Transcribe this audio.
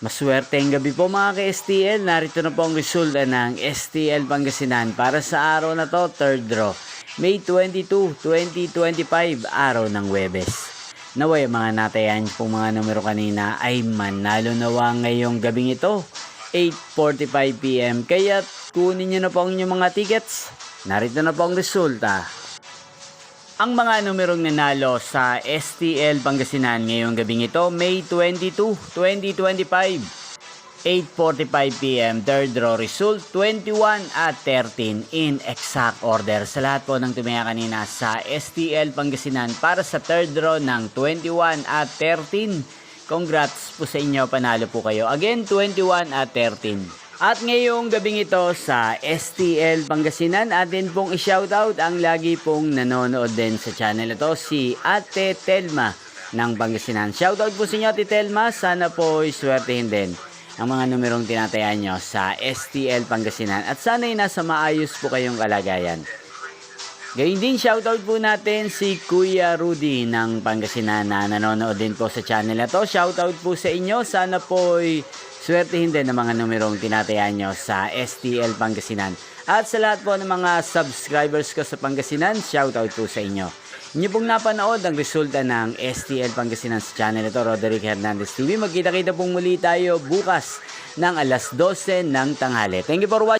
Maswerteng gabi po mga ka-STL. Narito na po ang resulta ng STL Pangasinan para sa araw na to, 3rd draw. May 22, 2025, araw ng Huwebes. Naway mga natayan pong mga numero kanina ay manalo nawa ngayong gabing ito, 8:45 PM. Kaya kunin nyo na po ang inyong mga tickets. Narito na po ang resulta. Ang mga numerong nanalo sa STL Pangasinan ngayong gabing ito, May 22, 2025, 8:45 PM, 3rd draw result, 21 at 13 in exact order. Sa lahat po ng tumaya kanina sa STL Pangasinan para sa 3rd draw ng 21 at 13, congrats po sa inyo, panalo po kayo. Again, 21 at 13. At ngayong gabing ito sa STL Pangasinan, atin pong i-shoutout ang lagi pong nanonood din sa channel ito, si Ate Telma ng Pangasinan. Shoutout po sa inyo, Ate Telma. Sana po iswertehin din ang mga numerong tinatayan nyo sa STL Pangasinan. At sana'y nasa maayos po kayong kalagayan. Gayun din, shoutout po natin si Kuya Rudy ng Pangasinan na nanonood din po sa channel na to. Shoutout po sa inyo. Sana po'y swertehin din ang mga numerong tinatayan nyo sa STL Pangasinan. At sa lahat po ng mga subscribers ko sa Pangasinan, shoutout po sa inyo. Inyo pong napanood ang resulta ng STL Pangasinan sa channel ito, Roderick Hernandez TV. Magkita-kita pong muli tayo bukas ng alas 12 ng tanghali. Thank you for watching.